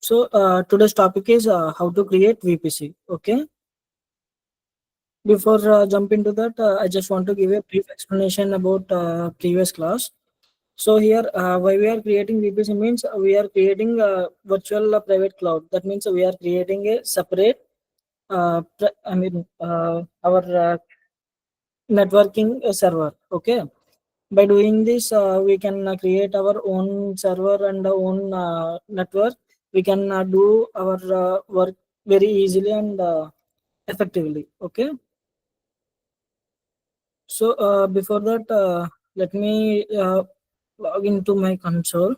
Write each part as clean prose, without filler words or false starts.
So today's topic is how to create VPC. Okay. Before jump into that, I just want to give a brief explanation about previous class. So here, why we are creating VPC means we are creating a virtual private cloud. That means we are creating a separate, our networking server. Okay. By doing this, we can create our own server and our own network. We can do our work very easily and effectively. Okay. So before that, let me log into my console.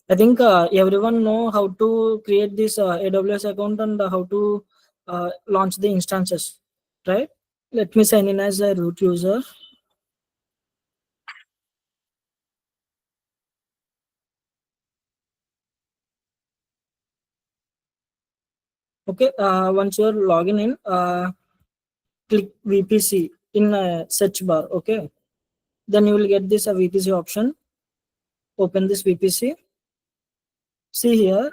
I think everyone know how to create this AWS account and how to launch the instances, right? Let me sign in as a root user. Okay. Once you're logging in, click VPC in search bar. Okay. Then you will get this VPC option. Open this VPC. See here.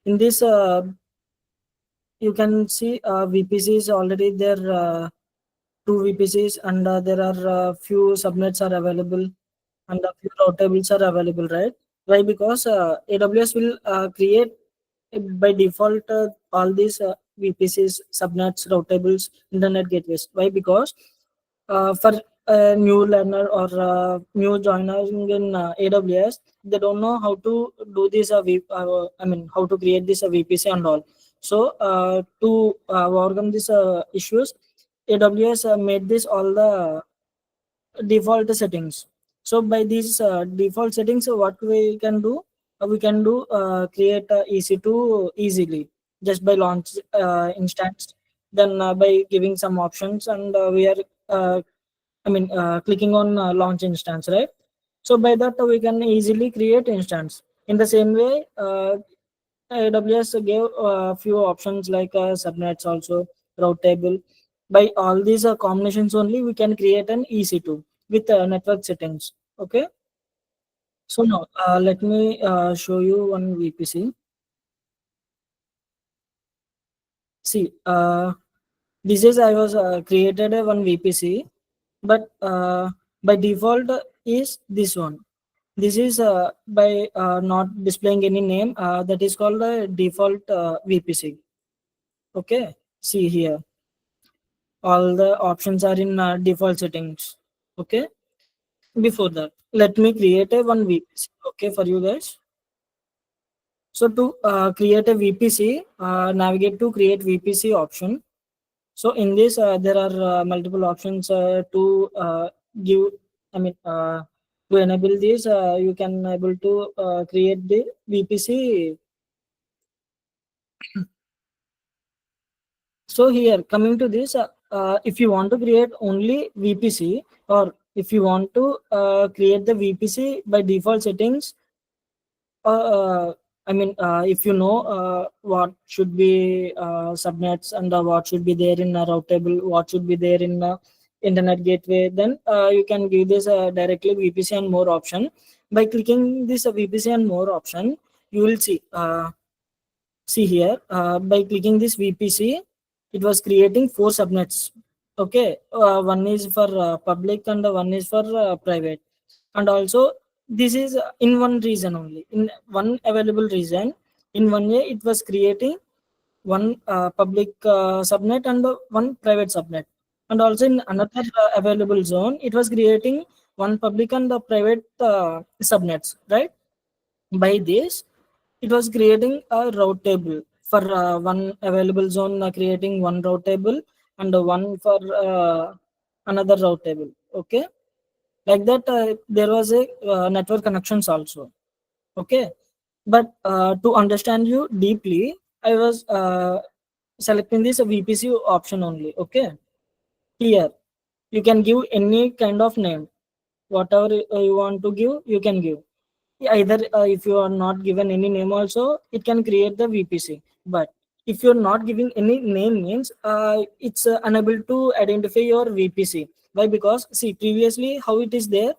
In this, you can see VPC is already there. Two VPCs and there are few subnets are available and a few routables are available, right? Why? Because AWS will create by default all these VPCs, subnets, routables, internet gateways. Why? Because for a new learner or new joiner in AWS, they don't know how to do this. How to create this VPC and all. So to overcome these issues, AWS made this all the default settings. So by these default settings, what we can do, create EC2 easily just by launch instance. Then by giving some options, and we are clicking on launch instance, right? So by that we can easily create instance. In the same way, AWS gave a few options like subnets also, route table. By all these combinations only, we can create an EC2 with network settings. Okay. So now let me show you one VPC. See, this is I was created a one VPC, but by default is this one. This is by not displaying any name. That is called a default VPC. Okay. See here, all the options are in default settings. Okay. Before that, let me create a one VPC. Okay, for you guys. So to create a VPC, navigate to create VPC option. So in this, there are multiple options to give. I mean, to enable this, you can able to create the VPC. So here, coming to this, if you want to create only VPC, or if you want to create the VPC by default settings, if you know what should be subnets and what should be there in a route table, what should be there in internet gateway, then you can give this directly VPC and more option. By clicking this VPC and more option, you will see. See here, by clicking this VPC, it was creating four subnets. Okay, one is for public and one is for private, and also this is in one region only, in one available region. In one way, it was creating one public subnet and one private subnet, and also in another available zone, it was creating one public and the private subnets, right? By this, it was creating a route table for one available zone, creating one route table and one for another route table. Okay, like that, there was a network connections also. Okay, but to understand you deeply, I was selecting this VPC option only. Okay, here you can give any kind of name, whatever you want to give, you can give. Either if you are not given any name also, it can create the VPC. But if you're not giving any name means it's unable to identify your VPC. Why? Because see, previously how it is there,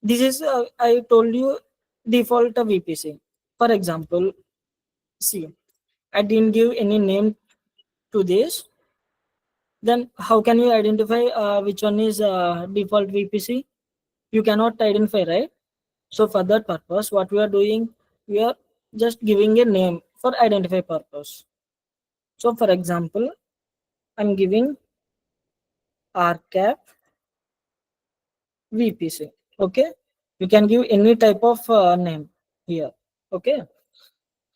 this is I told you default VPC. For example, see, I didn't give any name to this. Then how can you identify which one is default VPC? You cannot identify, right? So for that purpose, what we are doing, we are just giving a name for identify purpose. So for example, I'm giving RCAP VPC. Okay, you can give any type of name here. Okay,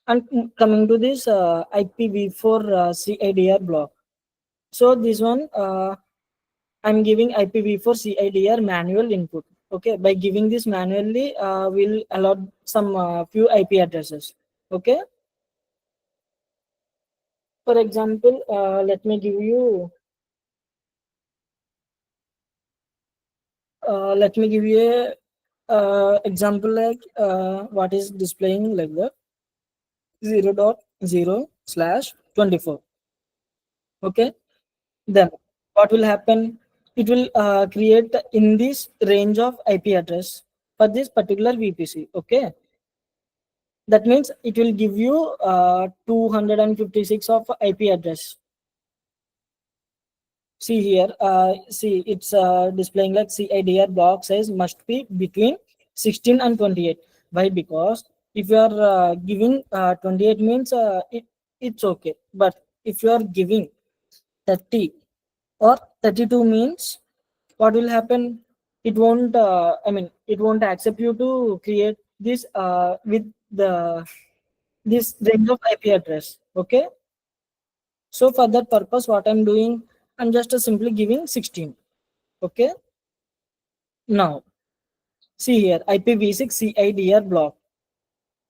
and coming to this IPv4 CIDR block. So this one I'm giving IPv4 CIDR manual input. Okay, by giving this manually, we'll allow some few IP addresses. Okay, for example, let me give you. A example like what is displaying like that 0.0/24. Okay, then what will happen? It will create in this range of IP address for this particular VPC. Okay, that means it will give you 256 of IP address. See here, see it's displaying like CIDR block size must be between 16 and 28. Why? Because if you are giving 28 means it's okay, but if you are giving 30 or 32 means what will happen? It won't. It won't accept you to create this with the this range of IP address. Okay. So for that purpose, what I'm doing, I'm just simply giving 16. Okay. Now see here IPv6 CIDR block.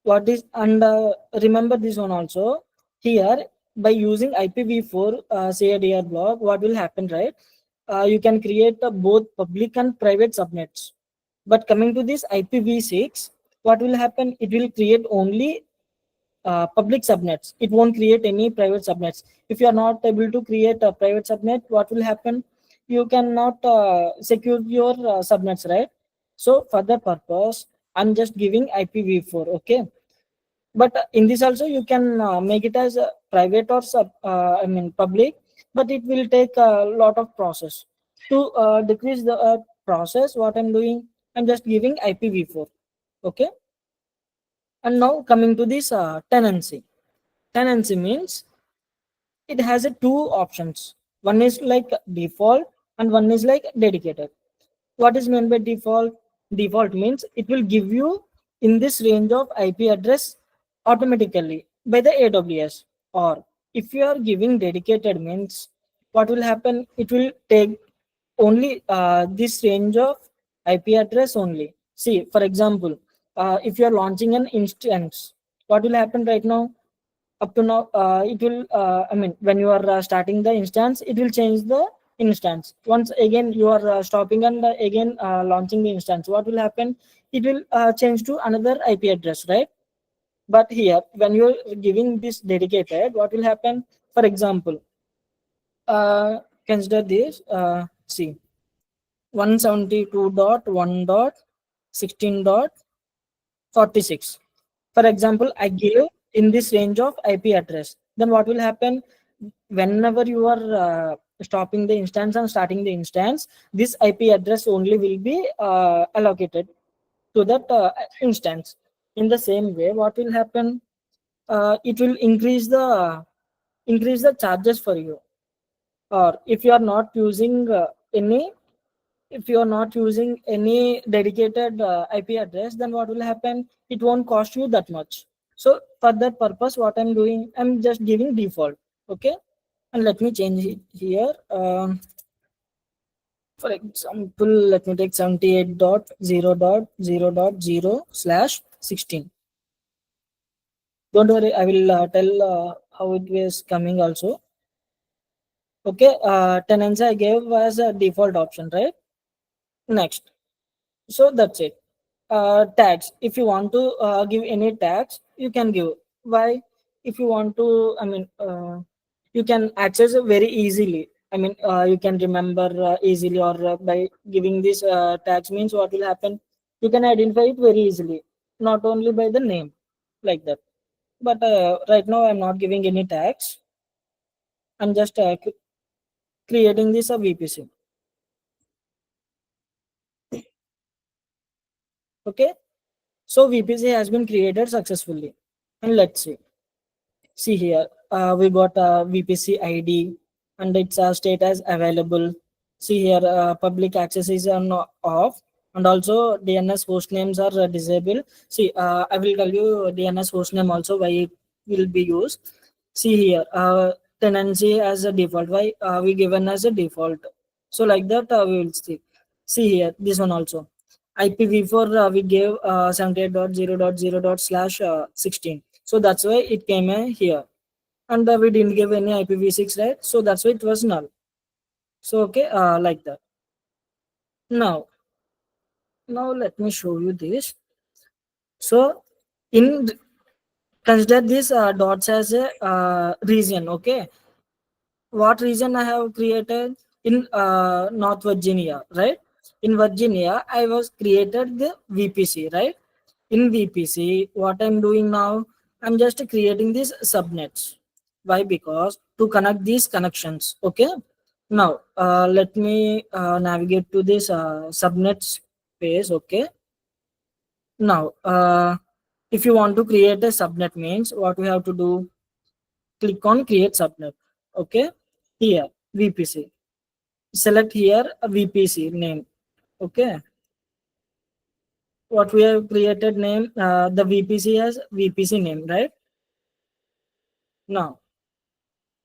What is and remember this one also here by using IPv4 CIDR block. What will happen, right? You can create both public and private subnets. But coming to this IPv6, what will happen? It will create only public subnets. It won't create any private subnets. If you are not able to create a private subnet, what will happen? You cannot secure your subnets, right? So for that purpose, I'm just giving IPv4. Okay, but in this also you can make it as a private or public, but it will take a lot of process. To decrease the process, what I'm doing, I'm just giving IPv4. Okay, and now coming to this tenancy. Tenancy means it has a two options. One is like default and one is like dedicated. What is meant by default? Default means it will give you in this range of IP address automatically by the AWS. Or if you are giving dedicated means what will happen? It will take only this range of IP address only. See, for example, if you are launching an instance, what will happen right now? Up to now it will when you are starting the instance, it will change the instance. Once again you are stopping and again launching the instance, what will happen? It will change to another IP address, right? But here when you're giving this dedicated, what will happen? For example, consider this see 172.1.16.46. For example, I give in this range of IP address. Then what will happen? Whenever you are stopping the instance and starting the instance, this IP address only will be allocated to that instance. In the same way, what will happen? It will increase the charges for you. Or if you are not using any if you are not using any dedicated IP address, then what will happen? It won't cost you that much. So for that purpose, what I'm doing, I'm just giving default. Okay, and let me change it here. For example, let me take 78.0.0.0/16. Don't worry, I will tell how it is coming also. Okay, tenancy I gave as a default option, right? Next, so that's it. Tags, if you want to give any tags, you can give. Why? If you want to you can access it very easily. You can remember easily, or by giving these tags means what will happen? You can identify it very easily, not only by the name. like that. But right now I'm not giving any tags. I'm just creating this a VPC. Okay, so VPC has been created successfully, and let's see. See here, we got a VPC ID and its state as available. See here, public access is on off, and also DNS host names are disabled. See, I will tell you DNS host name also why it will be used. See here, tenancy as a default. Why we given as a default? So like that we will see. See here, this one also. IPv4 we gave 78.0.0./16. So that's why it came here. And we didn't give any IPv6, right? So that's why it was null. So okay, like that. Now, now let me show you this. So in consider this dots as a region. Okay, what region I have created in North Virginia, right? In Virginia, I was created the VPC, right? In VPC, what I'm doing now, I'm just creating these subnets. Why? Because to connect these connections. Okay. Now, let me navigate to this subnets page. Okay. Now, if you want to create a subnet means what we have to do, click on create subnet. Okay. Here, VPC. Select here a VPC name. Okay. What we have created name, the VPC as VPC name, right? Now,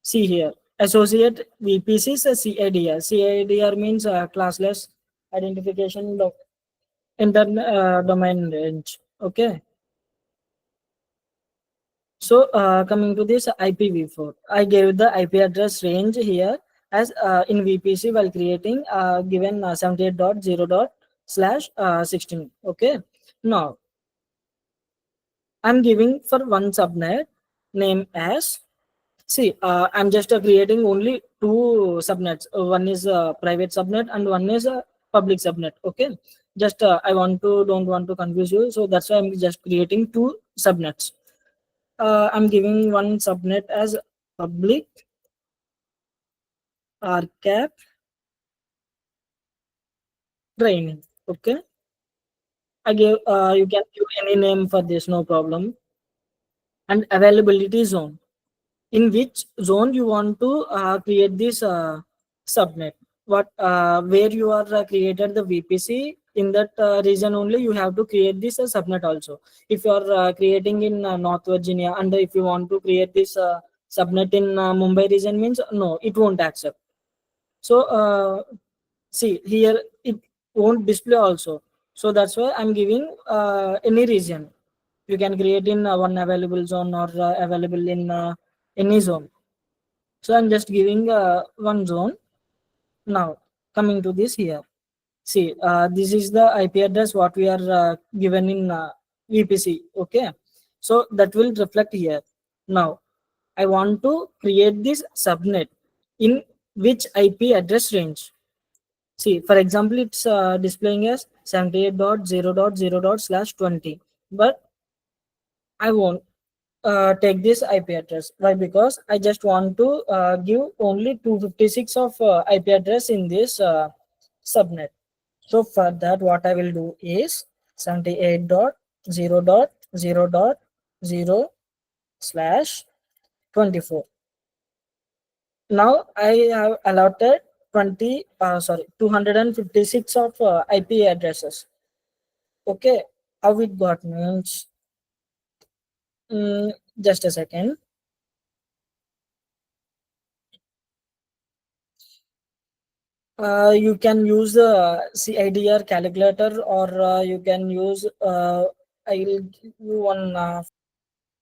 see here, associate VPC is a CIDR. CIDR means classless identification domain range. Okay. So coming to this IPv4, I gave the IP address range here as in VPC while creating given 78.0./16. Okay. Now I'm giving for one subnet name as. See, I'm just creating only two subnets. One is a private subnet and one is a public subnet. Okay, just I don't want to confuse you, so that's why I'm just creating two subnets. I'm giving one subnet as public RCAP training. Okay, I gave you can give any name for this, no problem. And availability zone. In which zone you want to create this subnet, what where you are created the VPC, in that region only you have to create this subnet also. If you are creating in North Virginia and if you want to create this subnet in Mumbai region means no, it won't accept. So see here it won't display also. So that's why I'm giving any region. You can create in one available zone or available in any zone. So I'm just giving one zone. Now coming to this here. See, this is the IP address what we are given in VPC. Okay, so that will reflect here. Now I want to create this subnet in which IP address range. See, for example, it's displaying as 78.0.0./20, but I won't take this IP address. Why? Because I just want to give only 256 of IP address in this subnet. So for that, what I will do is 78.0.0.0/24. Now I have allotted 256 of IP addresses. Okay, how it got means, just a second. You can use the CIDR calculator, or you can use I will give you one.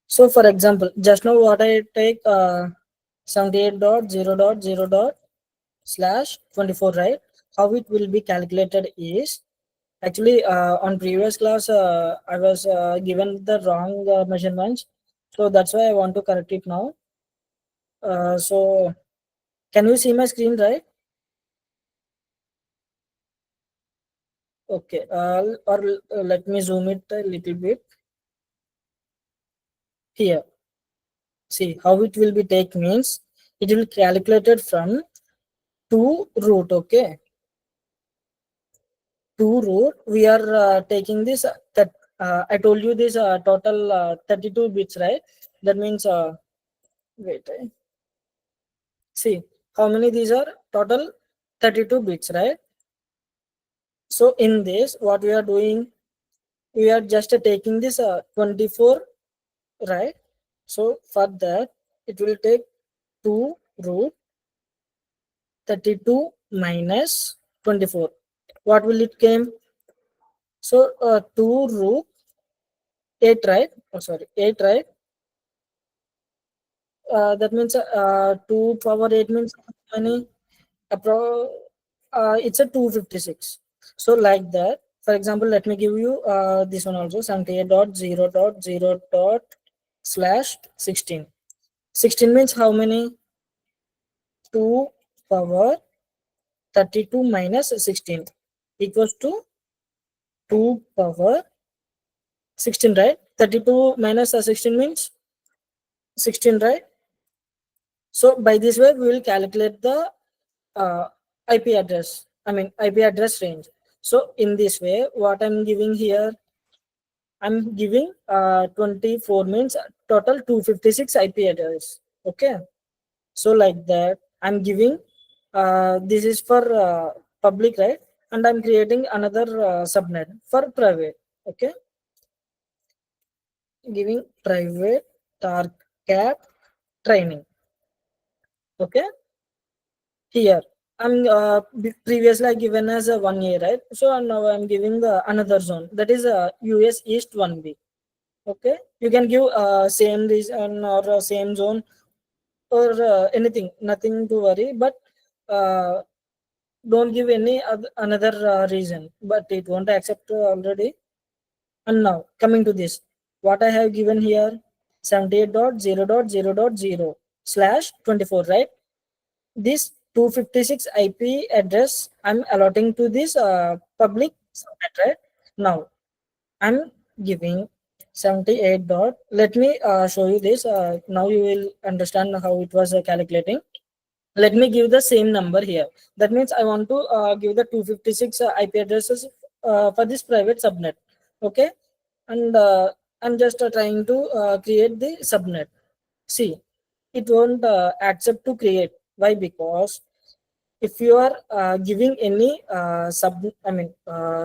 So for example, just now what I take 78.0.0./24, right? How it will be calculated is actually on previous class I was given the wrong measurements, so that's why I want to correct it now. So can you see my screen, right? Okay, or let me zoom it a little bit. here. See how it will be take means it will calculated from 2 root. Okay, 2 root we are taking this that I told you this total 32 bits, right? That means wait, see how many these are total 32 bits, right? So in this what we are doing, we are just taking this 24, right? So for that it will take 2 root 32 minus 24. What will it came? So 2 root 8, right? Oh, sorry, 8, right? That means 2 power 8 means how many? It's a 256. So like that, for example, let me give you this one also, 78.0.0 slash 16. 16 means how many? 2 power 32 minus 16 equals to 2 power 16, right? 32 minus 16 means 16, right? So by this way, we will calculate the uh, IP address. I mean IP address range. So in this way, what I'm giving here, I'm giving 24 means total 256 IP address. Okay. So like that, I'm giving this is for public, right? And I'm creating another subnet for private. Okay. Giving private tar cap training. Okay. Here I'm previously I given as a 1 year, right? So now I'm giving another zone, that is US East 1B. Okay, you can give same region or same zone or anything, nothing to worry, but uh, don't give any other, another reason, but it won't accept already. And now coming to this, what I have given here, 78.0.0.0 slash 24, right? This 256 IP address I'm allotting to this public subnet, right? Now I'm giving 78 dot. Let me show you this. Now you will understand how it was calculating. Let me give the same number here. That means I want to give the 256 IP addresses for this private subnet. Okay, and I'm just trying to create the subnet. See, it won't accept to create. Why? Because if you are giving any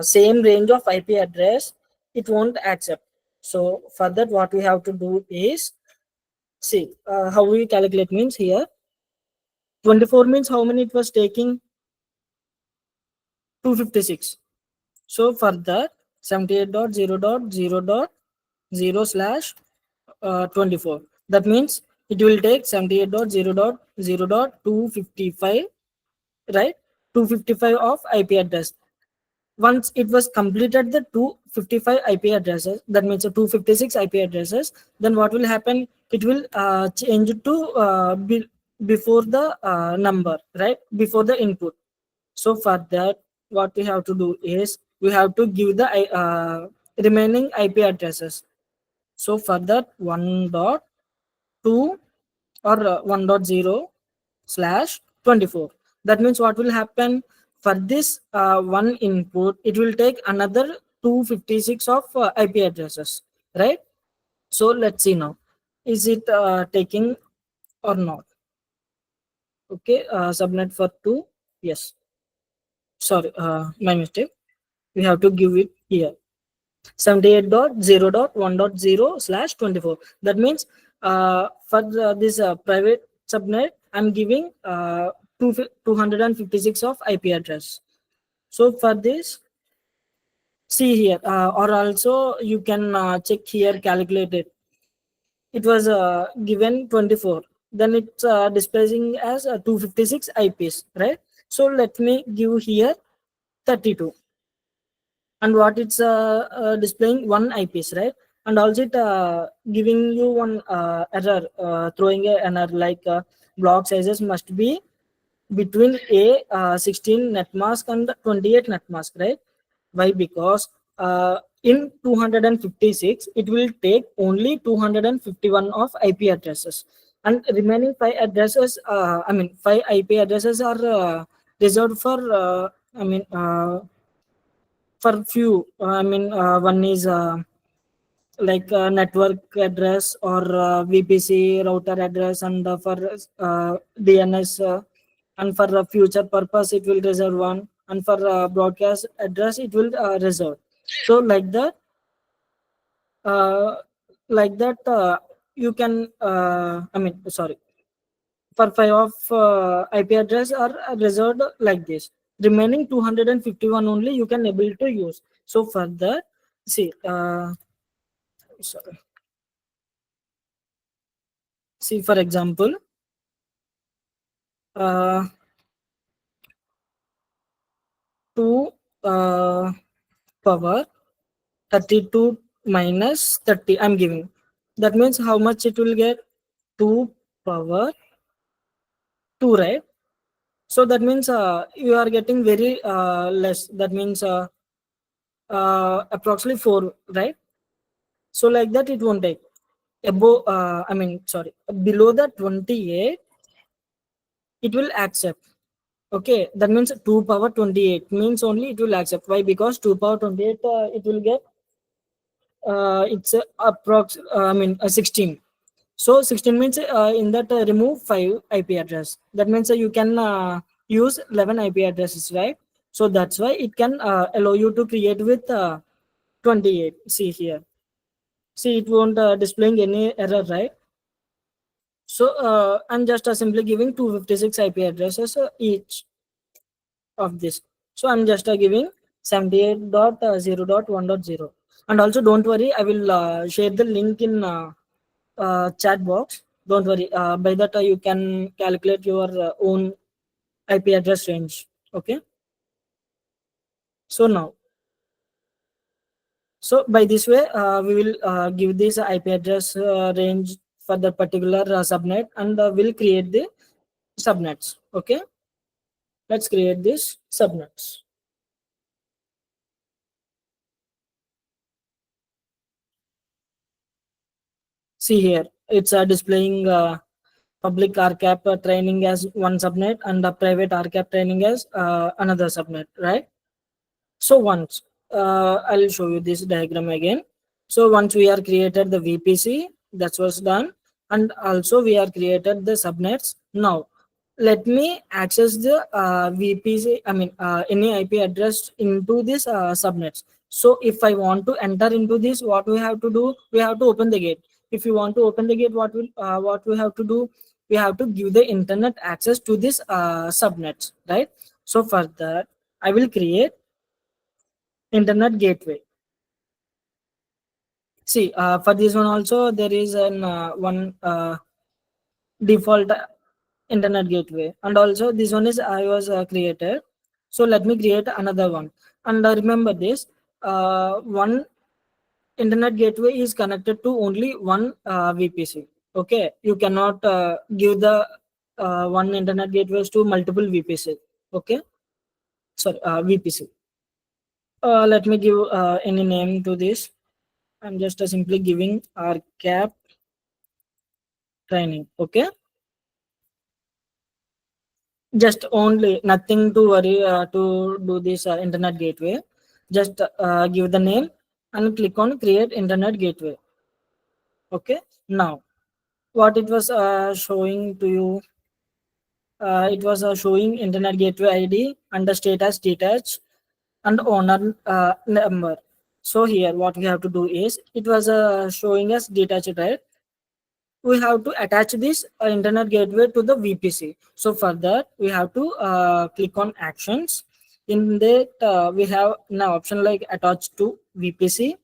same range of IP address, it won't accept. So for that, what we have to do is, see how we calculate means here 24 means how many it was taking, 256. So for that, 78.0.0.0 slash 24. That means it will take 78.0.0.255, right? 255 of IP address. Once it was completed the 255 IP addresses, that means 256 IP addresses, then what will happen? It will change to before the number, right? Before the input. So for that, what we have to do is we have to give the remaining IP addresses. So for that, 1.2 or 1.0 slash 24. That means what will happen for this one input, it will take another 256 of IP addresses, right? So let's see now, is it taking or not? Okay, subnet for 2. Yes, sorry, my mistake. We have to give it here, 78.0.1.0 slash 24. That means for this private subnet, I'm giving 256 of IP address. So for this, see here, or also you can check here, calculate it. It was given 24. Then it's displaying as 256 IPs, right? So let me give here 32. And what it's displaying one IPs, right? And also it giving you one error, throwing an error like block sizes must be between a 16 net mask and 28 net mask, right? Why? Because In 256, it will take only 251 of IP addresses, and remaining five addresses, five IP addresses are reserved for, for few. One is like network address or VPC router address, and for DNS, and for future purpose it will reserve one, and for broadcast address it will reserve. So uh, like that you can sorry, for five of IP address are reserved like this. Remaining 251 only you can able to use. So for that, see, sorry, see for example, uh, 2 power 32 minus 30 I'm giving. That means how much it will get? 2 power 2, right? So that means you are getting very less. That means approximately 4, right? So like that it won't take. Above, sorry, below the 28, it will accept. Okay, that means 2 power 28 means only it will accept. Why? Because 2 power 28, it will get, it's approx, 16. So 16 means in that remove 5 IP address. That means you can use 11 IP addresses, right? So that's why it can allow you to create with 28. See here. See, it won't displaying any error, right? So I'm just simply giving 256 IP addresses each of this. So I'm just giving 78.0.1.0. And also don't worry, I will share the link in chat box. Don't worry. By that you can calculate your own IP address range. Okay. So now, so by this way, we will give this IP address range for the particular subnet, and we'll create the subnets. Okay. Let's create this subnets. See here, it's displaying public RCAP training as one subnet, and the private RCAP training as another subnet, right? So once I'll show you this diagram again. So once we are created the VPC, that was done, and also we are created the subnets. Now let me access the VPC, any IP address into this subnets. So if I want to enter into this, what we have to do? We have to open the gate. If you want to open the gate, what we have to do? We have to give the internet access to this subnets, right? So for that, I will create internet gateway. See, for this one also there is an one default internet gateway, and also this one is I was created. So let me create another one, and remember this, one internet gateway is connected to only one VPC. Okay, you cannot give the one internet gateways to multiple VPC. Okay, sorry, VPC. Let me give any name to this. I'm just simply giving our cap training. Okay, just only nothing to worry to do this internet gateway. Just give the name and click on create internet gateway. Okay, now what it was showing to you, it was showing internet gateway ID and the status detached and owner number. So here what we have to do is, it was showing us detached, right? We have to attach this internet gateway to the VPC. So for that, we have to click on actions. In that, we have an option like attach to VPC.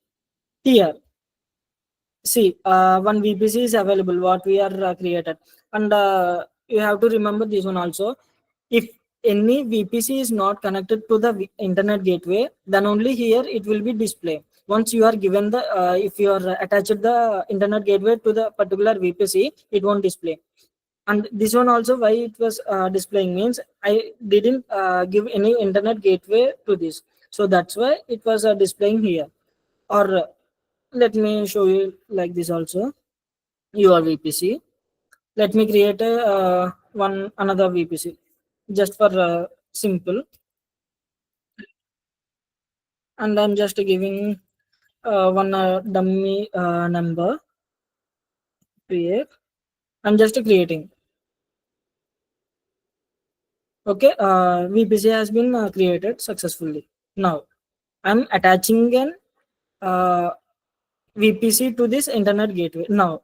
Here, see, one VPC is available, what we are created. And you have to remember this one also. If any VPC is not connected to the internet gateway, then only here it will be display. Once you are given the, if you are attached the internet gateway to the particular VPC, it won't display. And this one also, why it was displaying means I didn't give any internet gateway to this. So that's why it was displaying here. Or let me show you like this also. Your VPC. Let me create a one another VPC just for simple, and I'm just giving one dummy number create. I'm just creating. Okay, VPC has been created successfully. Now I'm attaching an uh, VPC to this internet gateway. Now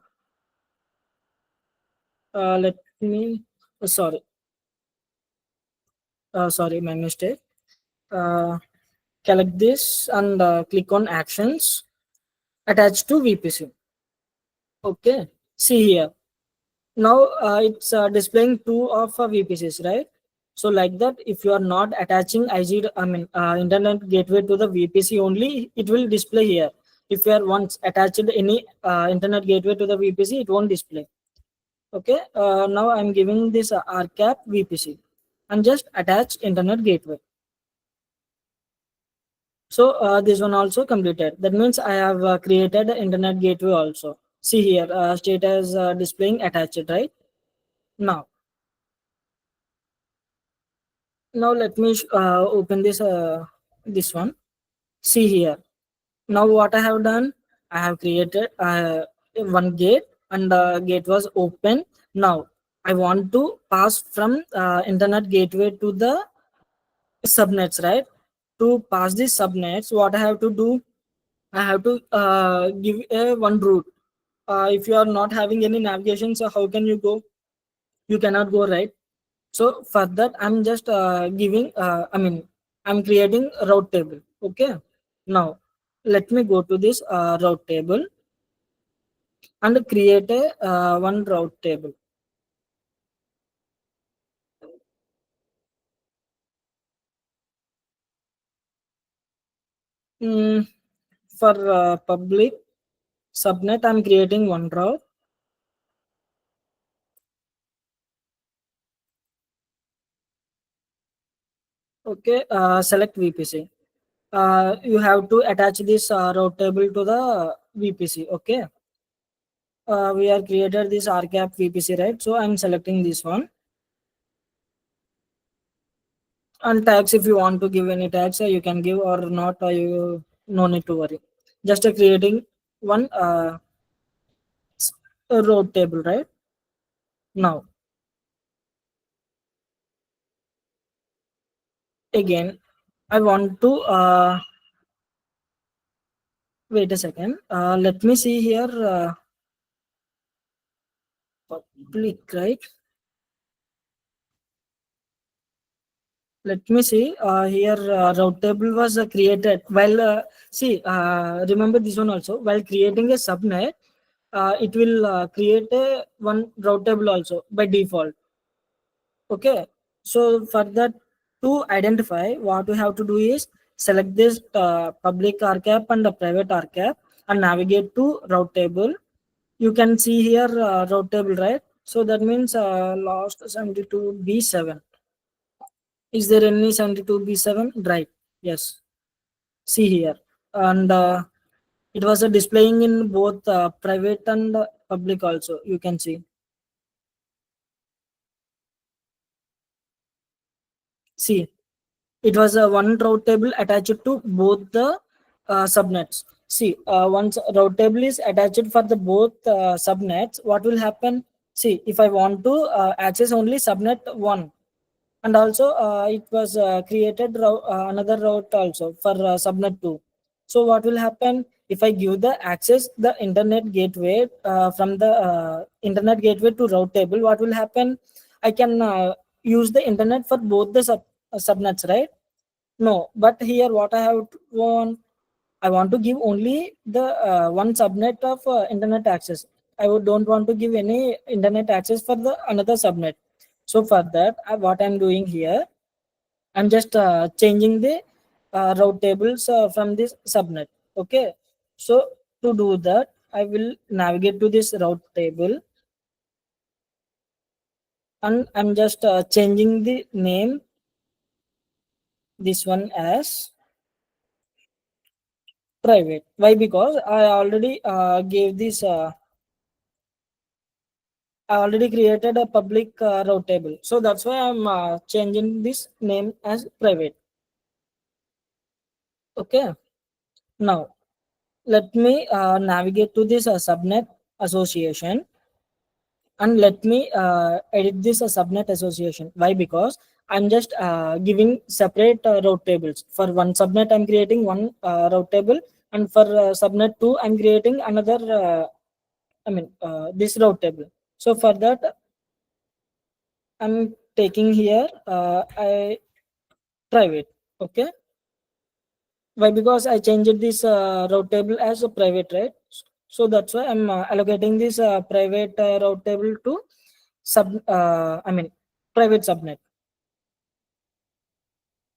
let me. Sorry, sorry, my mistake. Uh, Collect this and click on actions attached to VPC. Okay, see here. Now it's displaying two of VPCs, right? So like that, if you are not attaching internet gateway to the VPC only, it will display here. If you are once attached any internet gateway to the VPC, it won't display. Okay, now I'm giving this RCAP VPC and just attach internet gateway. So this one also completed. That means I have created the internet gateway also. See here, status displaying attached, right? Now, now let me open this one. See here. Now what I have done, I have created one gate and the gate was open. Now I want to pass from internet gateway to the subnets, right? To pass these subnets, what I have to do, I have to give a one route. If you are not having any navigation, so how can you go? You cannot go, right? So for that, I'm just I'm creating a route table. Okay. Now let me go to this route table and create a one route table. Mm, for public subnet, I'm creating one route. Okay. Select VPC. You have to attach this route table to the VPC. Okay. We are created this RCAP VPC, right? So I'm selecting this one. And tags, if you want to give any tags, you can give or not. You no need to worry. Just creating one road table, right? Now again, I want to wait a second. Let me see here. Public, right? Let me see. Here, route table was created. While see, remember this one also. While creating a subnet, it will create a one route table also by default. Okay. So for that, to identify, what we have to do is select this public RCAP and the private RCAP and navigate to route table. You can see here route table, right? So that means last 72B7. Is there any 72B7? Right. Yes. See here. And it was displaying in both private and public also. You can see. See, it was a one route table attached to both the subnets. See, once route table is attached for the both subnets, what will happen? See, if I want to access only subnet 1, and also it was created another route also for subnet 2. So what will happen if I give the access the internet gateway from the internet gateway to route table? What will happen? I can use the internet for both the subnets, right? No, but here what I have want, I want to give only the one subnet of internet access. Don't want to give any internet access for the another subnet. So for that, what I'm doing here, I'm just changing the route tables from this subnet. Okay. So to do that, I will navigate to this route table and I'm just changing the name, this one as private. Why? Because I already gave this. I already created a public route table, so that's why I'm changing this name as private. Okay. Now let me navigate to this subnet association, and let me edit this subnet association. Why? Because I'm just giving separate route tables. For one subnet I'm creating one route table, and for subnet 2 I'm creating another this route table. So for that I'm taking here I private. Okay. Why? Because I changed this route table as a private, right? So that's why I'm allocating this private route table to private subnet.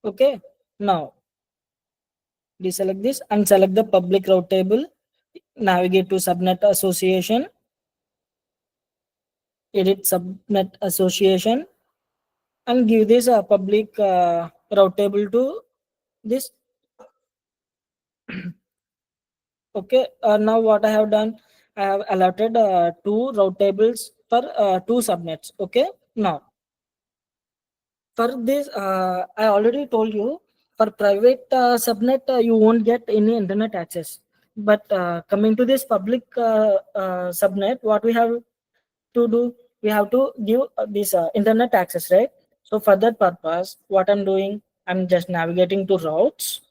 Okay. Now deselect this and select the public route table. Navigate to subnet association. Edit subnet association and give this public route table to this. Okay. Now what I have done, I have allotted two route tables for two subnets. Okay. Now for this, I already told you, for private subnet, you won't get any internet access. But coming to this public subnet, what we have to do, we have to give this internet access, right? So for that purpose, what I'm doing, I'm just navigating to routes.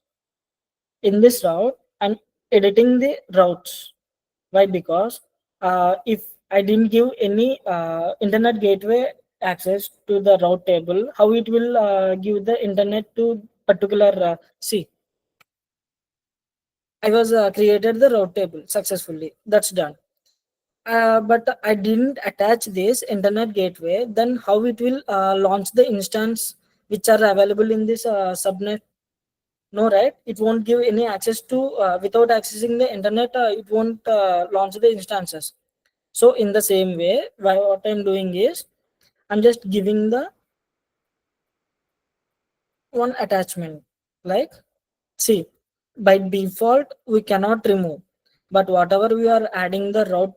In this route, I'm editing the routes. Why? Because if I didn't give any internet gateway access to the route table, how it will give the internet to particular see. I was created the route table successfully. That's done. But I didn't attach this internet gateway. Then how it will launch the instance which are available in this subnet? No, right? It won't give any access to without accessing the internet. It won't launch the instances. So in the same way, what I'm doing is I'm just giving the one attachment. Like, see, by default we cannot remove, but whatever we are adding the route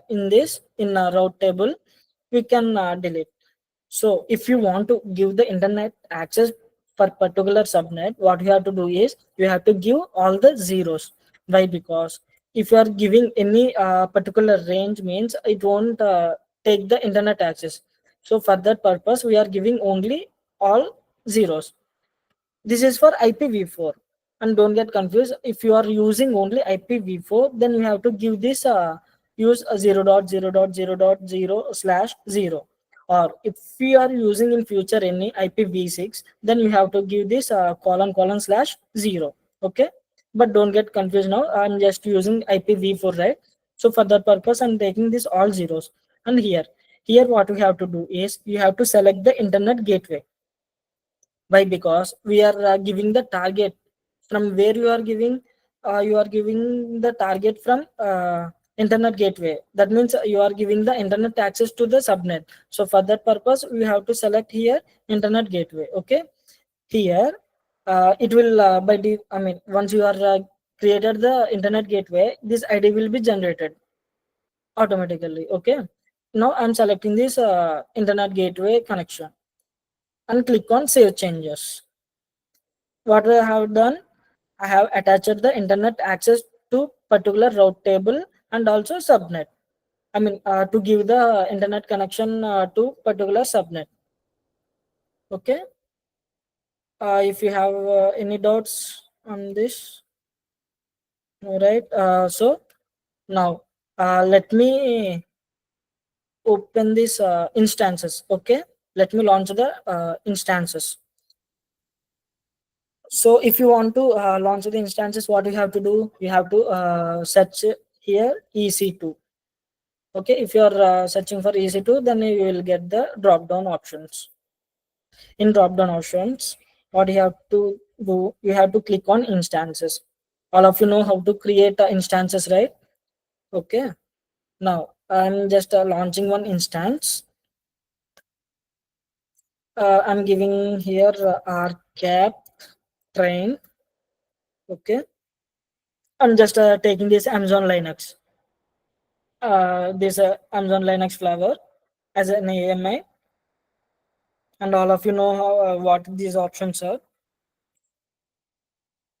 in this in a route table, we can delete. So if you want to give the internet access for particular subnet, what you have to do is you have to give all the zeros. Why? Because if you are giving any particular range, means it won't take the internet access. So for that purpose, we are giving only all zeros. This is for IPv4. And don't get confused. If you are using only IPv4, then you have to give this use a 0.0.0.0/0. Or if you are using in future any IPv6, then you have to give this ::/0. Okay. But don't get confused now. I'm just using IPv4, right? So for that purpose, I'm taking this all zeros. And here what we have to do is you have to select the internet gateway. Why? Because we are giving the target from where you are giving the target from internet gateway. That means you are giving the internet access to the subnet. So for that purpose, we have to select here internet gateway. Okay. Here it will once you are created the internet gateway, this ID will be generated automatically. Okay. Now I'm selecting this internet gateway connection and click on save changes. What I have done, I have attached the internet access to particular route table and also subnet. To give the internet connection to particular subnet. Okay. If you have any doubts on this, all right. So now let me open these instances. Okay. Let me launch the instances. So if you want to launch the instances, what you have to do, you have to search here EC2. Okay, if you are searching for EC2, then you will get the drop down options. In drop down options, what you have to do, you have to click on instances. All of you know how to create instances, right? Okay. Now I'm just launching one instance. I'm giving here rcap train. Okay. I'm just taking this Amazon Linux, this Amazon Linux flavor as an AMI, and all of you know how what these options are.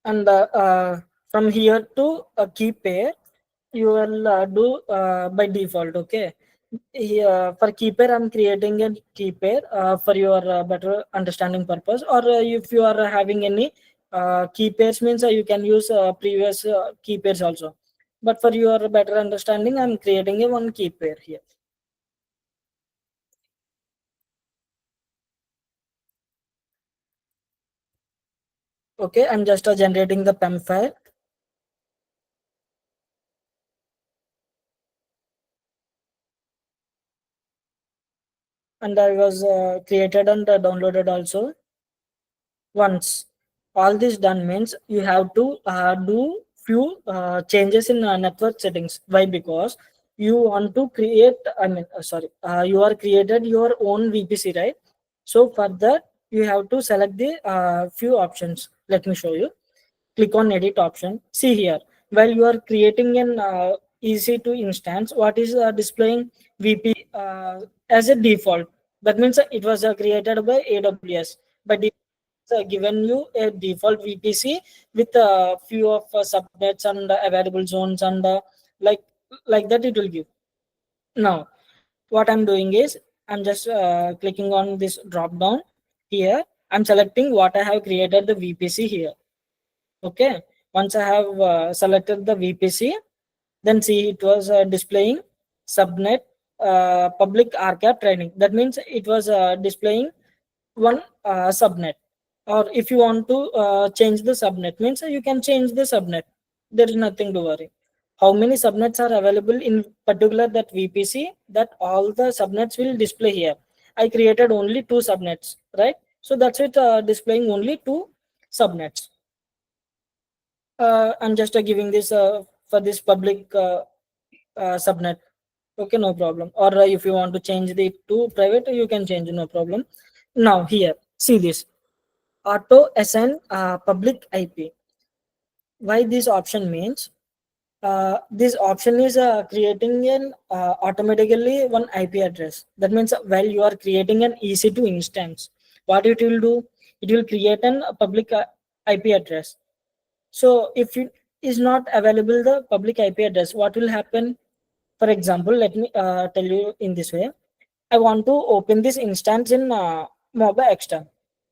And from here to key pair, you will do by default. Okay, here for key pair, I'm creating a key pair for your better understanding purpose. Or if you are having any key pairs, means you can use previous key pairs also. But for your better understanding, I'm creating a one key pair here. Okay, I'm just generating the PEM file, and I was created and downloaded also. Once all this done means you have to do few changes in network settings. Why? Because you want to create, I mean, sorry, you are created your own VPC, right? So for that, you have to select the few options. Let me show you. Click on edit option. See here, while you are creating an EC2 instance, what is displaying VP as a default. That means it was created by AWS. But given you a default VPC with a few of subnets and available zones, and like that it will give. Now what I'm doing is I'm just clicking on this drop down here. I'm selecting what I have created the VPC here. Okay, once I have selected the VPC, then see it was displaying subnet public archive training. That means it was displaying one subnet. Or if you want to change the subnet, means you can change the subnet. There is nothing to worry. How many subnets are available in particular that VPC, that all the subnets will display here. I created only two subnets, right? So that's it, displaying only two subnets. I'm just giving this for this public subnet. Okay, no problem. Or if you want to change it to private, you can change, no problem. Now here, see this auto assign public IP. Why this option means? This option is creating an automatically one IP address. That means while you are creating an EC2 instance, what it will do? It will create an public IP address. So if it is not available the public IP address, what will happen? For example, let me tell you in this way. I want to open this instance in mobile extern.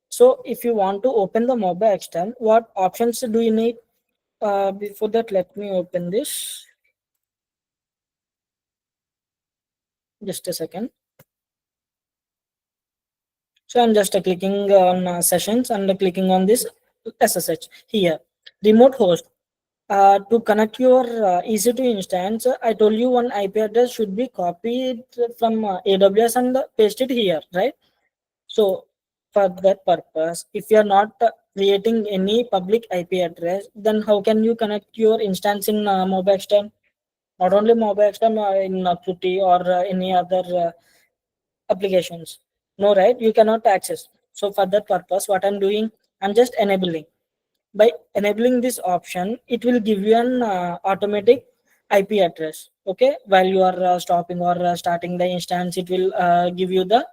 So if you want to open the mobile extern, what options do you need? Before that, let me open this. Just a second. So I'm just clicking on sessions and clicking on this SSH here. Remote host. To connect your EC2 instance, I told you one IP address should be copied from AWS and pasted here, right? So for that purpose, if you are not creating any public IP address, then how can you connect your instance in mobile extern? Not only mobile extern, in Qt or any other applications. No, right? You cannot access. So for that purpose, what I'm doing, I'm just enabling. By enabling this option, it will give you an automatic IP address. Okay, while you are stopping or starting the instance, it will give you the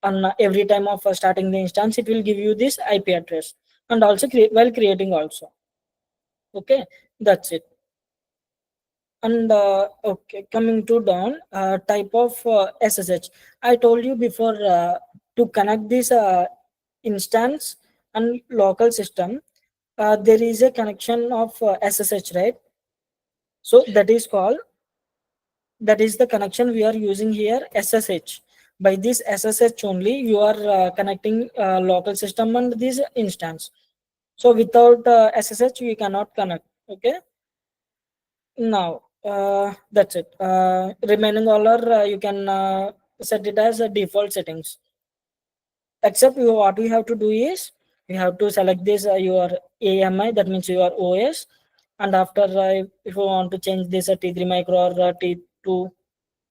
on every time of starting the instance, it will give you this IP address, and also create while creating also. Okay, that's it. And okay, coming to down type of SSH. I told you before, to connect this instance and local system, there is a connection of SSH, right? So that is the connection we are using here, SSH. By this SSH only you are connecting local system and this instance. So without SSH we cannot connect. Okay, now that's it. Remaining all are you can set it as a default settings. Except you, what you have to do is you have to select this your AMI, that means your OS, and after if you want to change this T3 micro or T2,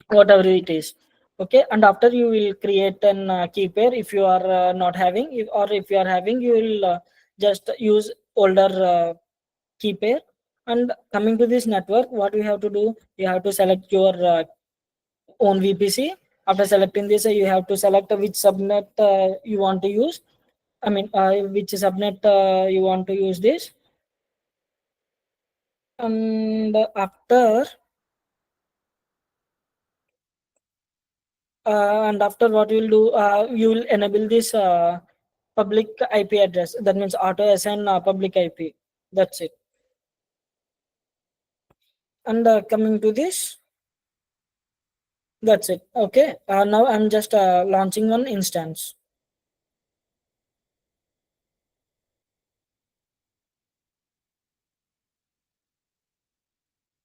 whatever it is. Okay, and after you will create an key pair if you are not having, or if you are having, you will just use older key pair. And coming to this network, what we have to do, you have to select your own VPC. After selecting this, you have to select which subnet you want to use. I mean, which subnet you want to use this. And after what you will do, you will enable this public IP address. That means auto assign public IP. That's it. And coming to this, that's it. Okay. Now I'm just launching one instance.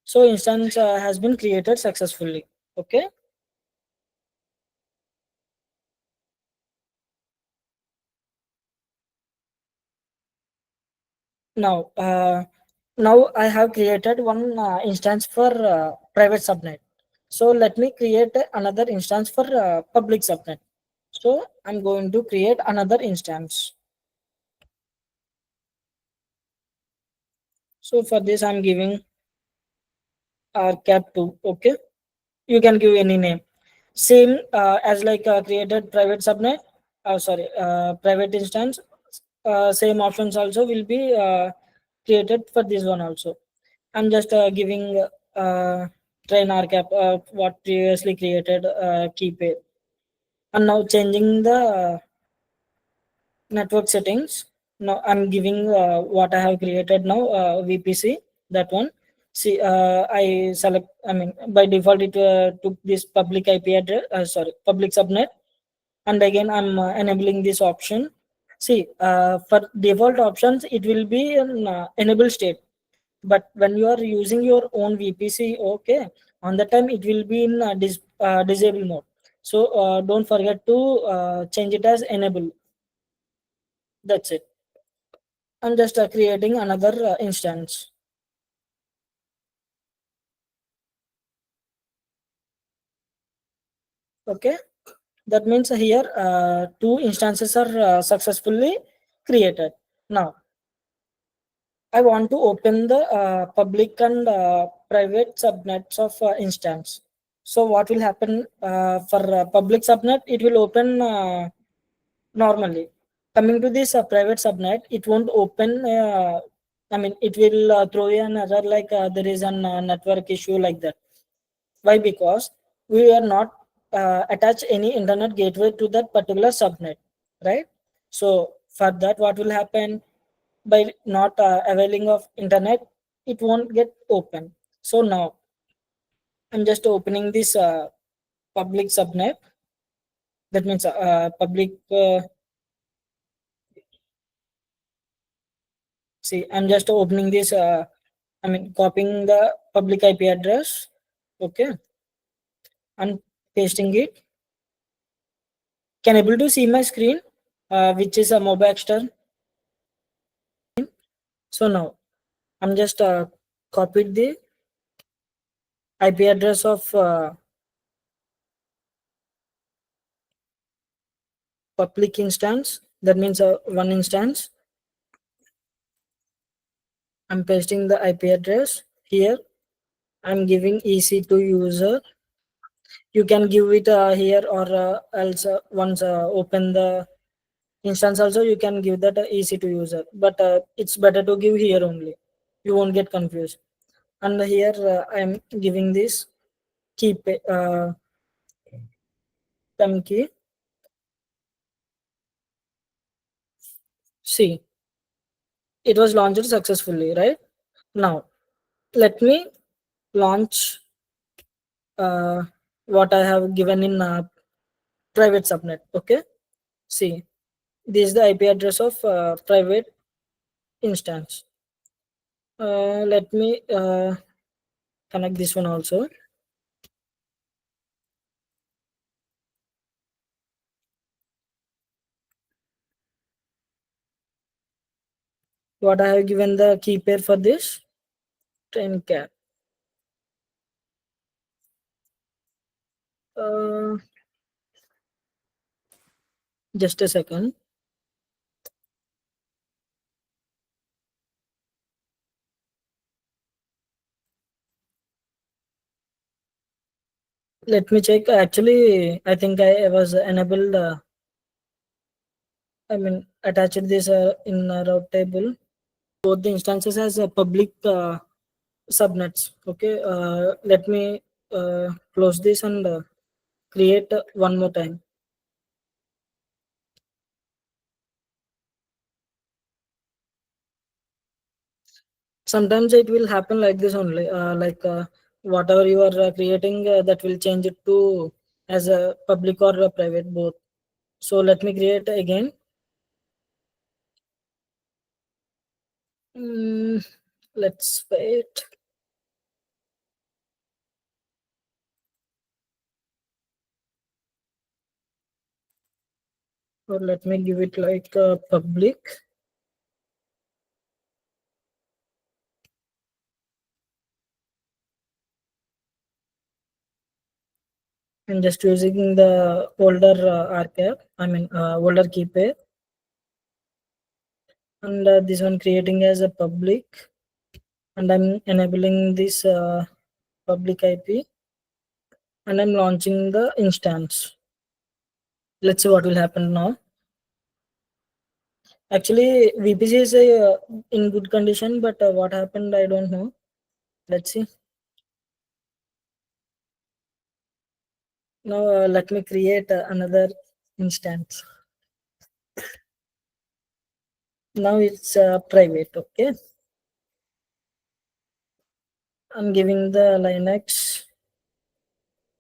So instance has been created successfully. Okay. Now, now I have created one instance for private subnet. So let me create another instance for public subnet. So I'm going to create another instance. So for this, I'm giving cap 2. Okay. You can give any name. Same as like created private subnet. Sorry, private instance. Same options also will be created for this one also. I'm just giving train rcap what previously created key pair, and now changing the network settings. Now I'm giving what I have created now, VPC, that one. See, I select, I mean, by default it took this public IP address, sorry, public subnet. And again I'm enabling this option. See, for default options it will be an enable state, but when you are using your own VPC, okay, on the time it will be in disable mode. So don't forget to change it as enable. That's it. I'm just creating another instance. Okay, that means here two instances are successfully created. Now I want to open the public and private subnets of instance. So what will happen for public subnet? It will open normally. Coming to this private subnet, it won't open. I mean, it will throw you an error like there is an network issue like that. Why? Because we are not attach any internet gateway to that particular subnet, right? So for that, what will happen? By not availing of internet, it won't get open. So now I'm just opening this public subnet. That means public. See, I'm just opening this. I mean, copying the public IP address. Okay, and pasting it. Can able to see my screen, which is a mobile external. So now I'm just copied the IP address of public instance. That means one instance. I'm pasting the IP address here. I'm giving EC2 user. You can give it here, or else once open the instance also you can give that EC2 user. But it's better to give here only. You won't get confused. And here I'm giving this key thumb key. See, it was launched successfully, right? Now let me launch uh, what I have given in private subnet. Okay, see, this is the IP address of private instance. Let me connect this one also. What I have given the key pair for this train cap. Uh, just a second. Let me check. Actually, I think I was enabled. I mean, attached this in a route table. Both the instances as a public subnets. Okay. Let me close this and create one more time. Sometimes it will happen like this only. Whatever you are creating, that will change it to as a public or a private both. So let me create again. Mm, let's wait. Or let me give it like public. And just using the older archive. I mean older key pair. And this one creating as a public. And I'm enabling this public IP. And I'm launching the instance. Let's see what will happen now. Actually, VPC is in good condition, but what happened, I don't know. Let's see. Now, let me create another instance. Now it's private, okay? I'm giving the Linux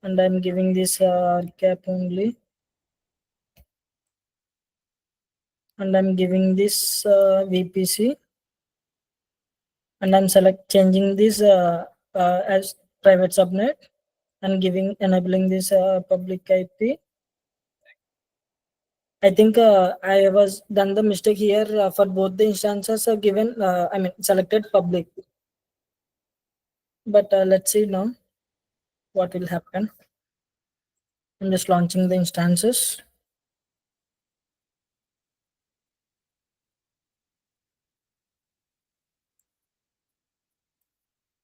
and I'm giving this cap only. And I'm giving this VPC and I'm changing this as private subnet and giving enabling this public IP. I think I was done the mistake here for both the instances given, I mean, selected public. But let's see now what will happen. I'm just launching the instances.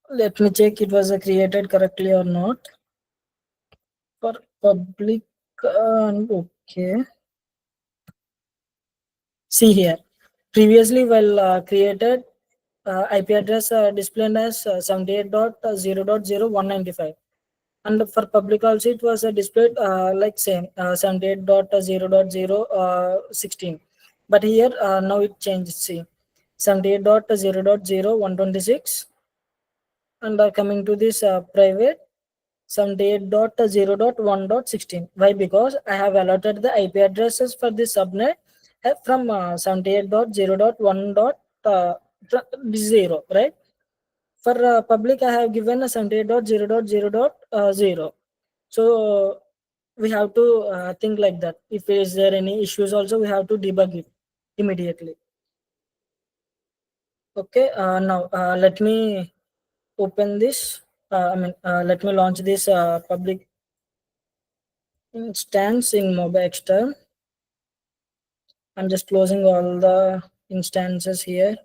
Let me check it was created correctly or not. For public, okay. See here. Previously, while created, IP address displayed as 78.0.0.195. And for public also, it was displayed like same 78.0.0.16. But here now it changed. See 78.0.0.126. And coming to this private 78.0.1.16. Why? Because I have allotted the IP addresses for this subnet from 78.0.1.0, right? For public, I have given a 78.0.0.0. So we have to think like that. If is there any issues, also we have to debug it immediately. Okay. Now let me open this. Let me launch this public instance in mobile external. I'm just closing all the instances here.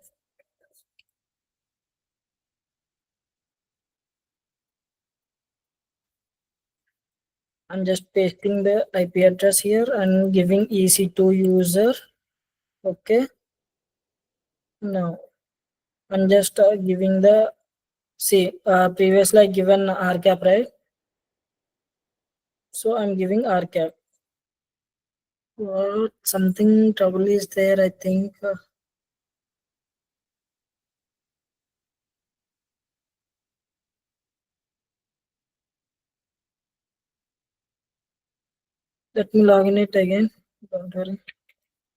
I'm just pasting the IP address here and giving EC2 user. Okay. Now I'm just giving the see previously I given RCAP, right? So I'm giving RCAP. Well, something trouble is there, I think. Let me log in it again. Don't worry.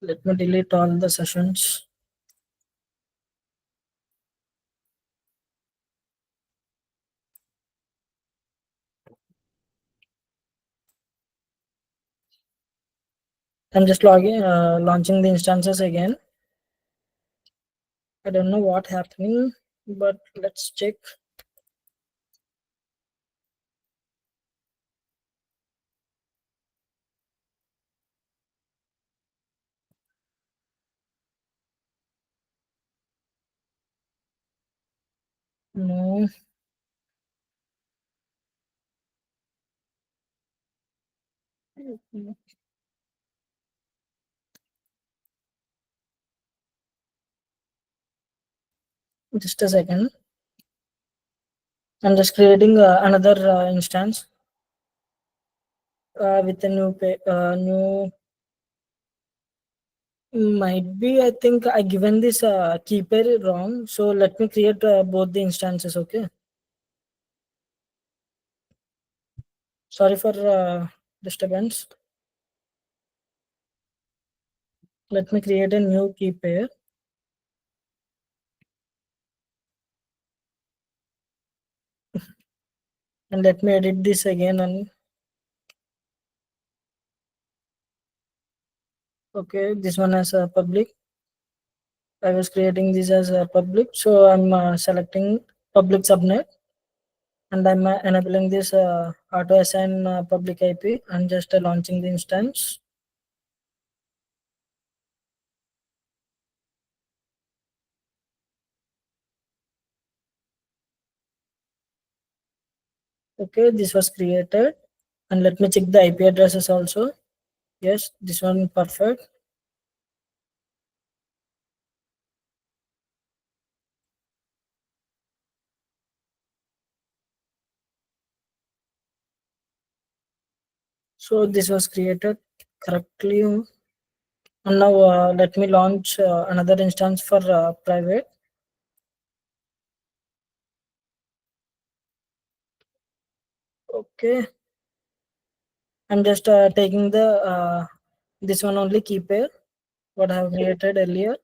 Let me delete all the sessions. I'm just launching the instances again. I don't know what happening, but let's check. No. Just a second. I'm just creating another instance with a new. Might be, I think I given this key pair wrong. So let me create both the instances. Okay. Sorry for disturbance. Let me create a new key pair. And let me edit this again. And okay, this one as a public. I was creating this as a public. So I'm selecting public subnet. And I'm enabling this auto assign public IP and just launching the instance. Okay, this was created. And let me check the IP addresses also. Yes, this one perfect. So this was created correctly. And now let me launch another instance for private. Okay, I'm just taking the this one only key pair what I have created earlier.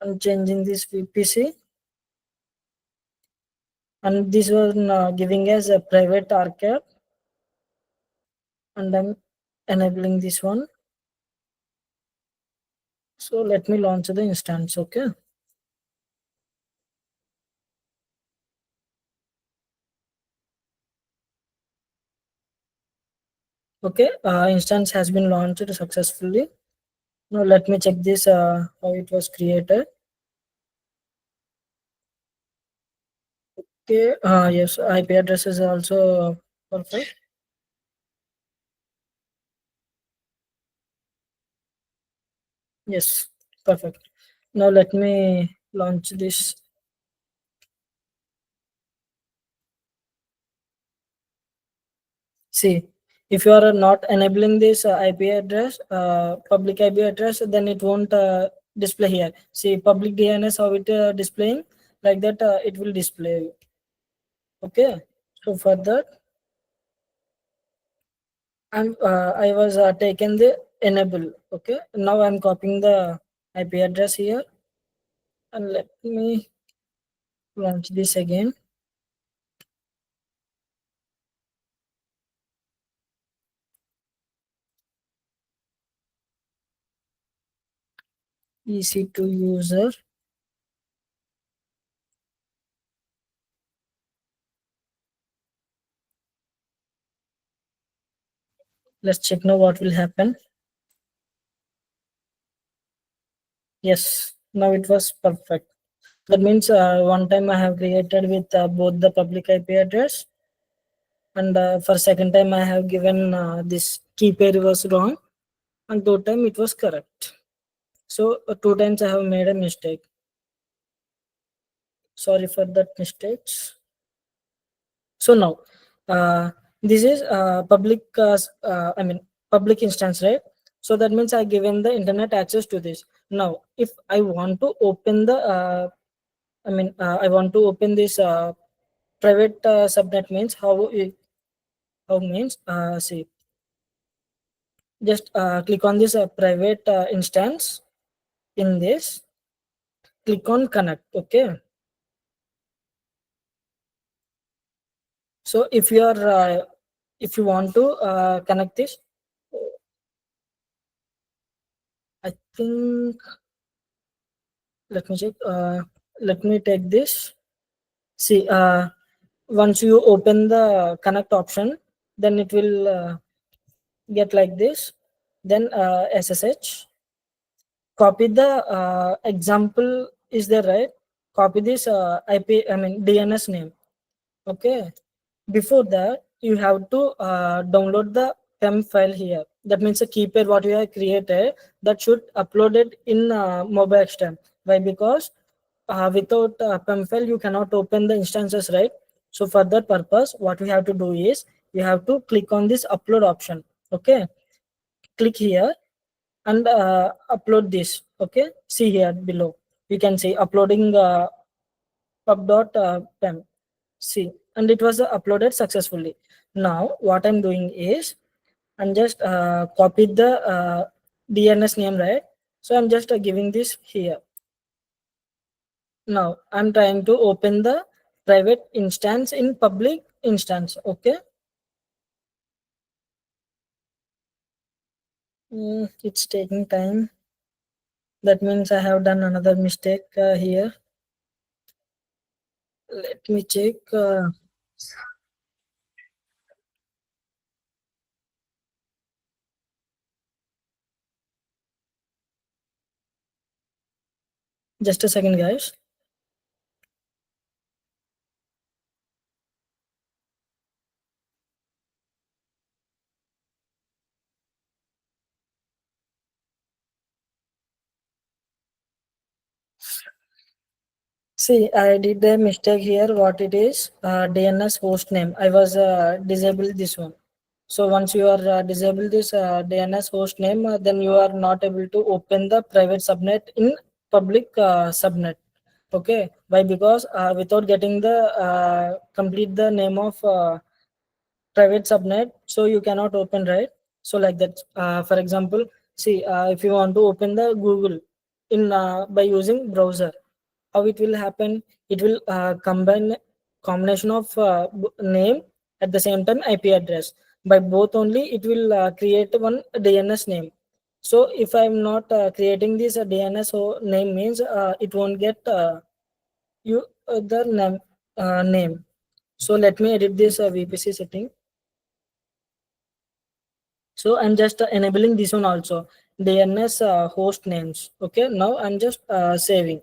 I'm changing this VPC, and this one giving as a private archive, and I'm enabling this one. So let me launch the instance. Okay. Okay, instance has been launched successfully. Now let me check this how it was created. Okay, yes, IP address is also perfect. Yes, perfect. Now let me launch this. See, if you are not enabling this IP address, public IP address, then it won't display here. See, public DNS, how it displaying, like that it will display. Okay, so for that, I was taken the enable. Okay, now I'm copying the IP address here, and let me launch this again. EC2 user. Let's check now what will happen. Yes, now it was perfect. That means one time I have created with both the public IP address, and for second time I have given this key pair was wrong, and third time it was correct. So two times I have made a mistake. Sorry for that mistakes. So now, this is public. I mean public instance, right? So that means I given the internet access to this. Now, if I want to open the, I want to open this private subnet means how means see, just click on this private instance in this. Click on connect. Okay. So if you want to connect this, I think let me check. Let me take this. See, once you open the connect option, then it will get like this. Then SSH. Copy the example is there, right? Copy this DNS name. Okay. Before that, you have to download the PEM file here. That means a keypad what you have created that should upload it in mobile extent. Why? Because without PEM file you cannot open the instances, right? So for that purpose, what we have to do is you have to click on this upload option. Okay, click here and upload this. Okay, see here below. You can see uploading pub.pem. See, and it was uploaded successfully. Now what I'm doing is I'm just copied the DNS name, right? So I'm just giving this here. Now I'm trying to open the private instance in public instance. Okay. It's taking time. That means I have done another mistake here. Let me check. Just a second, guys. See, I did a mistake here. What it is? DNS host name. I was disabled this one. So once you are disable this DNS host name, then you are not able to open the private subnet in public subnet. Okay. Why? Because without getting the complete the name of private subnet, so you cannot open, right? So like that. For example, see, if you want to open the Google in by using browser, how it will happen? It will combine combination of name at the same time IP address. By both only it will create one DNS name. So if I'm not creating this DNS name means it won't get you the name. So let me edit this VPC setting. So I'm just enabling this one also, DNS host names. Okay, now I'm just saving.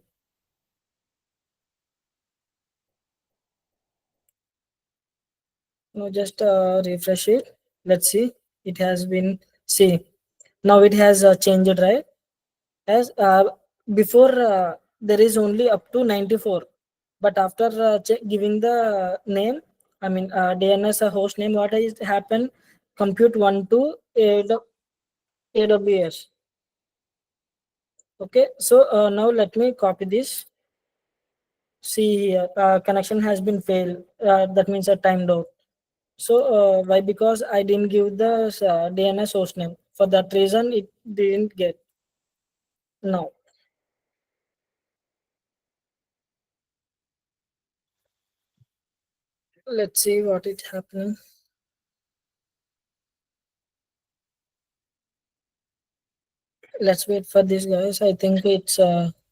Now just refresh it. Let's see. It has been, see, now it has changed, right? As before there is only up to 94, but after giving the name, I mean DNS host name, what has happened? Compute 1 to AWS. Okay, so now let me copy this. See here, connection has been failed. That means a timed out. So why? Because I didn't give the DNS host name. For that reason, it didn't get. Now let's see what is happening. Let's wait for this, guys. I think it's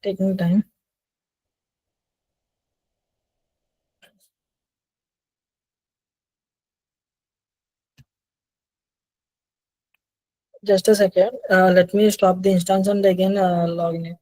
taking time. Just a second. Let me stop the instance and again log in.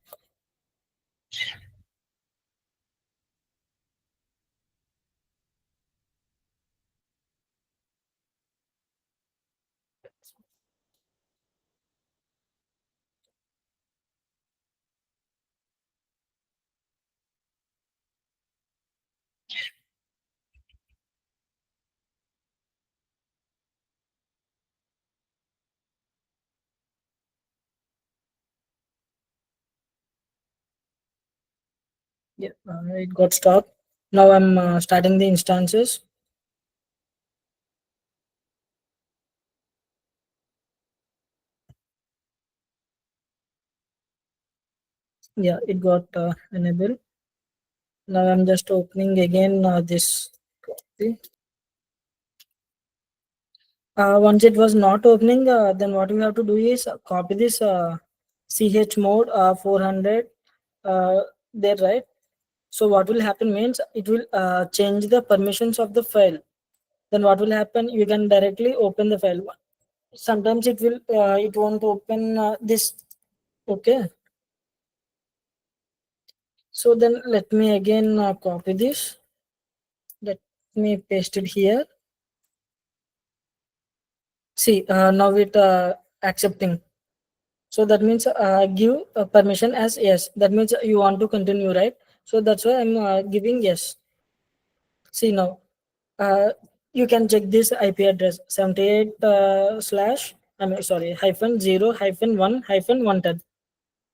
Yeah, it got stopped. Now I'm starting the instances. Yeah, it got enabled. Now I'm just opening again this. Once it was not opening, then what we have to do is copy this ch mode 400 there, right? So what will happen means it will change the permissions of the file. Then what will happen? You can directly open the file. Sometimes it won't open this. Okay. So then let me again copy this. Let me paste it here. See, now it accepting. So that means give permission as yes. That means you want to continue, right? So that's why I'm giving yes. See now, uh, you can check this IP address 78 slash. I mean, sorry, hyphen 0 hyphen 1 hyphen 110.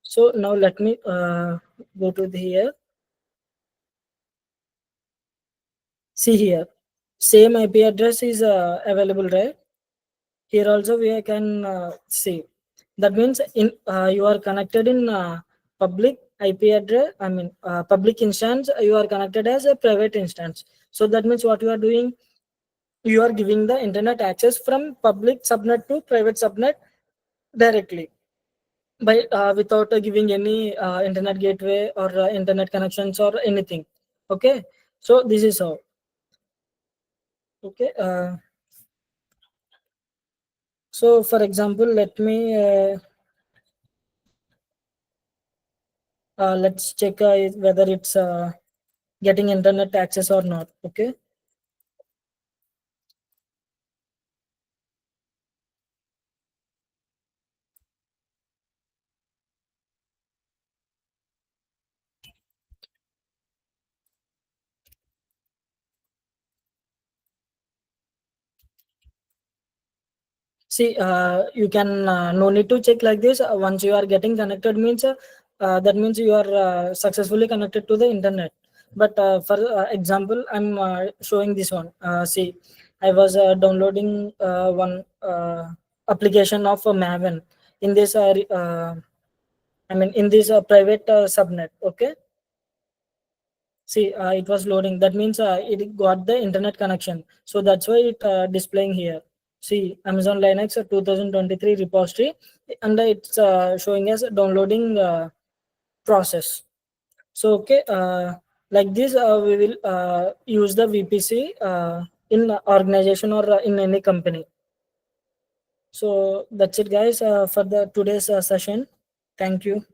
So now let me go to the here. See here, same IP address is available, right? Here also we can see. That means in you are connected in public IP address. I mean public instance. You are connected as a private instance. So that means what you are doing, you are giving the internet access from public subnet to private subnet directly by without giving any internet gateway or internet connections or anything. Okay, so this is how. Okay, so for example, let me let's check whether it's getting internet access or not. Okay, see, you can no need to check like this. Once you are getting connected means that means you are successfully connected to the internet. But for example, I'm showing this one. See, I was downloading one application of Maven in this. I mean, in this private subnet. Okay. See, it was loading. That means it got the internet connection. So that's why it displaying here. See, Amazon Linux 2023 repository, and it's showing as a downloading process. So okay, like this, we will use the VPC in organization or in any company. So that's it, guys, for the today's session. Thank you.